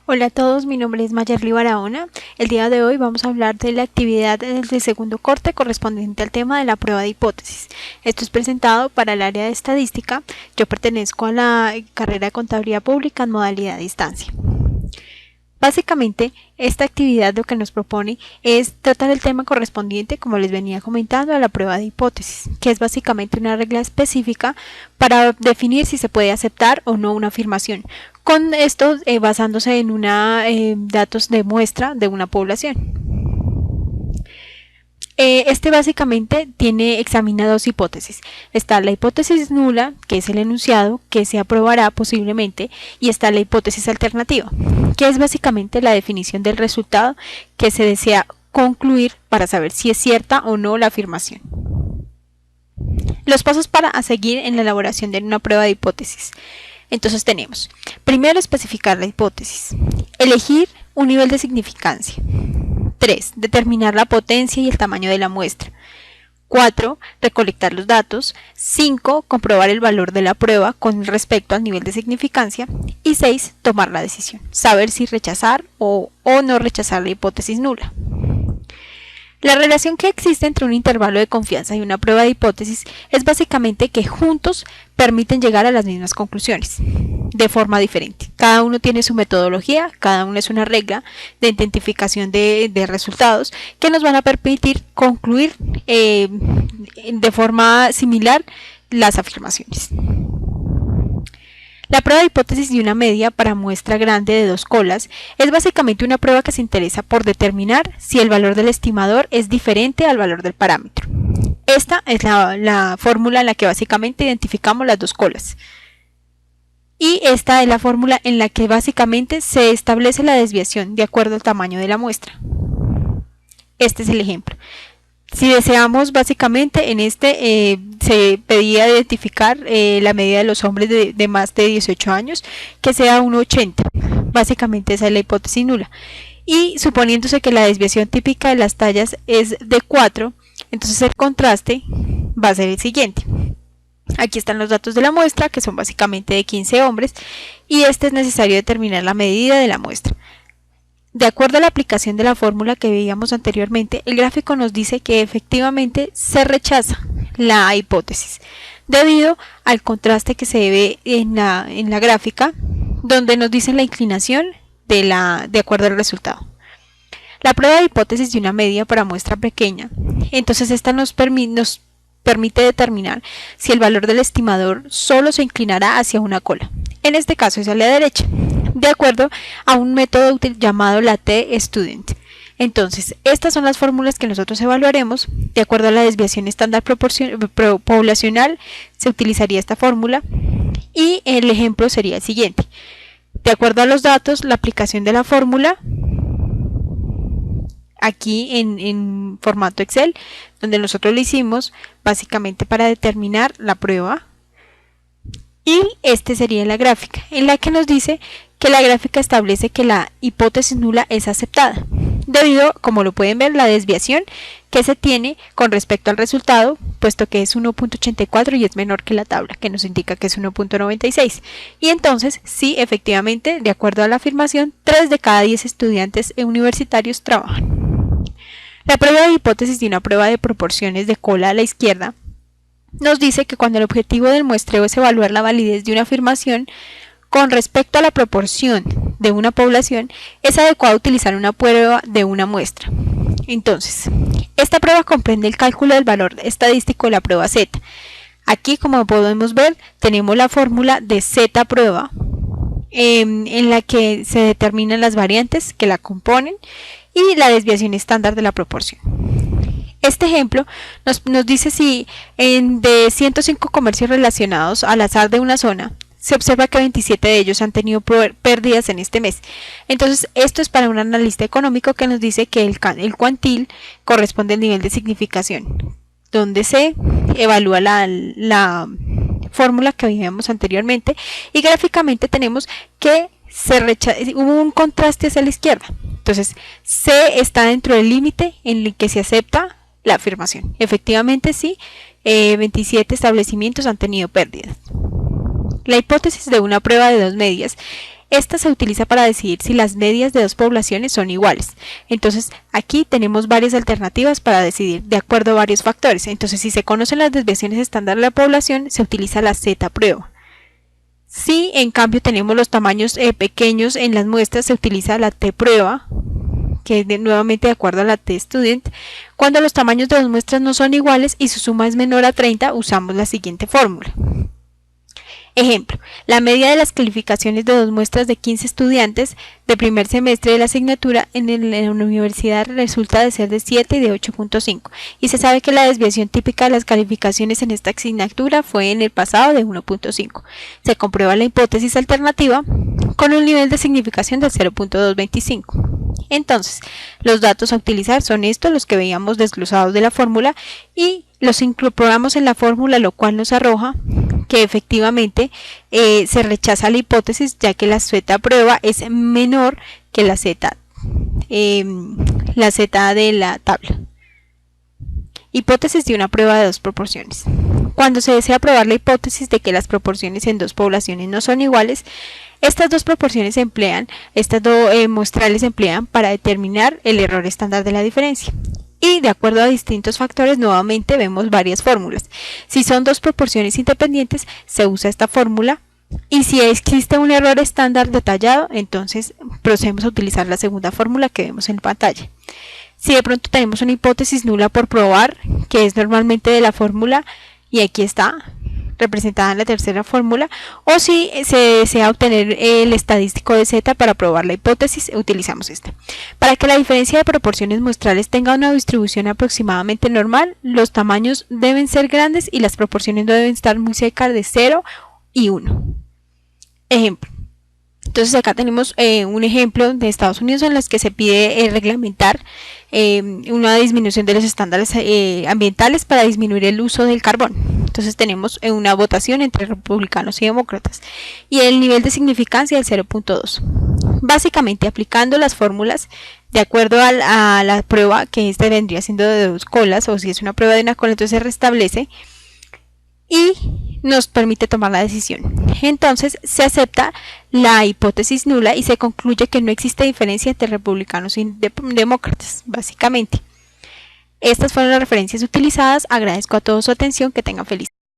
Hola a todos, mi nombre es Mayerly Barahona. El día de hoy vamos a hablar de la actividad del segundo corte correspondiente al tema de la prueba de hipótesis. Esto es presentado para el área de estadística. Yo pertenezco a la carrera de contabilidad pública en modalidad de distancia. Básicamente, esta actividad lo que nos propone es tratar el tema correspondiente, como les venía comentando, a la prueba de hipótesis, que es básicamente una regla específica para definir si se puede aceptar o no una afirmación. Con esto basándose en datos de muestra de una población. Este básicamente examina dos hipótesis. Está la hipótesis nula, que es el enunciado, que se aprobará posiblemente, y está la hipótesis alternativa, que es básicamente la definición del resultado que se desea concluir para saber si es cierta o no la afirmación. Los pasos para seguir en la elaboración de una prueba de hipótesis. Entonces tenemos, primero, especificar la hipótesis, elegir un nivel de significancia. 3. Determinar la potencia y el tamaño de la muestra. 4. Recolectar los datos. 5. Comprobar el valor de la prueba con respecto al nivel de significancia. Y 6. Tomar la decisión. Saber si rechazar o no rechazar la hipótesis nula. La relación que existe entre un intervalo de confianza y una prueba de hipótesis es básicamente que juntos permiten llegar a las mismas conclusiones, de forma diferente. Cada uno tiene su metodología, cada uno es una regla de identificación de resultados que nos van a permitir concluir de forma similar las afirmaciones. La prueba de hipótesis de una media para muestra grande de dos colas es básicamente una prueba que se interesa por determinar si el valor del estimador es diferente al valor del parámetro. Esta es la fórmula en la que básicamente identificamos las dos colas. Y esta es la fórmula en la que básicamente se establece la desviación de acuerdo al tamaño de la muestra. Este es el ejemplo. Si deseamos, básicamente en se pedía identificar la medida de los hombres de más de 18 años, que sea 1,80. Básicamente esa es la hipótesis nula. Y suponiéndose que la desviación típica de las tallas es de 4, entonces el contraste va a ser el siguiente. Aquí están los datos de la muestra, que son básicamente de 15 hombres, y es necesario determinar la medida de la muestra. De acuerdo a la aplicación de la fórmula que veíamos anteriormente, el gráfico nos dice que efectivamente se rechaza la hipótesis, debido al contraste que se ve en la gráfica, donde nos dice la inclinación de acuerdo al resultado. La prueba de hipótesis de una media para muestra pequeña, entonces esta nos permite determinar si el valor del estimador solo se inclinará hacia una cola. En este caso es a la derecha, de acuerdo a un método llamado la T-Student. Entonces, estas son las fórmulas que nosotros evaluaremos. De acuerdo a la desviación estándar poblacional, se utilizaría esta fórmula. Y el ejemplo sería el siguiente. De acuerdo a los datos, la aplicación de la fórmula, aquí en formato Excel, donde nosotros lo hicimos básicamente para determinar la prueba. Y este sería la gráfica, en la que nos dice que la gráfica establece que la hipótesis nula es aceptada, debido, como lo pueden ver, la desviación que se tiene con respecto al resultado, puesto que es 1,84 y es menor que la tabla, que nos indica que es 1,96. Y entonces, sí, efectivamente, de acuerdo a la afirmación, 3 de cada 10 estudiantes universitarios trabajan. La prueba de hipótesis de una prueba de proporciones de cola a la izquierda nos dice que cuando el objetivo del muestreo es evaluar la validez de una afirmación con respecto a la proporción de una población, es adecuado utilizar una prueba de una muestra. Entonces, esta prueba comprende el cálculo del valor estadístico de la prueba Z. Aquí, como podemos ver, tenemos la fórmula de Z prueba, en la que se determinan las variantes que la componen y la desviación estándar de la proporción. Este ejemplo nos dice si de 105 comercios relacionados al azar de una zona, se observa que 27 de ellos han tenido pérdidas en este mes. Entonces, esto es para un analista económico que nos dice que el cuantil corresponde al nivel de significación, donde se evalúa la fórmula que vimos anteriormente, y gráficamente tenemos que hubo un contraste hacia la izquierda. Entonces, C está dentro del límite en el que se acepta la afirmación. Efectivamente, sí, 27 establecimientos han tenido pérdidas. La hipótesis de una prueba de dos medias Esta se utiliza para decidir si las medias de dos poblaciones son iguales. Entonces aquí tenemos varias alternativas para decidir de acuerdo a varios factores. Entonces si se conocen las desviaciones estándar de la población, se utiliza la Z-prueba. Si en cambio tenemos los tamaños pequeños en las muestras, se utiliza la T-prueba, que es nuevamente de acuerdo a la T-student. Cuando los tamaños de dos muestras no son iguales y su suma es menor a 30, usamos la siguiente fórmula. Ejemplo, la media de las calificaciones de dos muestras de 15 estudiantes de primer semestre de la asignatura en la universidad resulta de ser de 7 y de 8.5, y se sabe que la desviación típica de las calificaciones en esta asignatura fue en el pasado de 1.5. Se comprueba la hipótesis alternativa con un nivel de significación de 0.225. Entonces, los datos a utilizar son estos, los que veíamos desglosados de la fórmula, y los incorporamos en la fórmula, lo cual nos arroja que efectivamente se rechaza la hipótesis, ya que la Z-prueba es menor que la Z de la tabla. Hipótesis de una prueba de dos proporciones. Cuando se desea probar la hipótesis de que las proporciones en dos poblaciones no son iguales, estas dos muestrales se emplean para determinar el error estándar de la diferencia. Y de acuerdo a distintos factores, nuevamente vemos varias fórmulas. Si son dos proporciones independientes, se usa esta fórmula. Y si existe un error estándar detallado, entonces procedemos a utilizar la segunda fórmula que vemos en pantalla. Si de pronto tenemos una hipótesis nula por probar, que es normalmente de la fórmula, y aquí está representada en la tercera fórmula, o si se desea obtener el estadístico de Z para probar la hipótesis, utilizamos esta. Para que la diferencia de proporciones muestrales tenga una distribución aproximadamente normal, los tamaños deben ser grandes y las proporciones no deben estar muy cerca de 0 y 1. Ejemplo. Entonces acá tenemos un ejemplo de Estados Unidos en los que se pide reglamentar una disminución de los estándares ambientales para disminuir el uso del carbón. Entonces tenemos una votación entre republicanos y demócratas y el nivel de significancia del 0.2. Básicamente aplicando las fórmulas de acuerdo a la prueba, que esta vendría siendo de dos colas, o si es una prueba de una cola, entonces se restablece y nos permite tomar la decisión. Entonces se acepta la hipótesis nula y se concluye que no existe diferencia entre republicanos y demócratas, básicamente. Estas fueron las referencias utilizadas. Agradezco a todos su atención. Que tengan feliz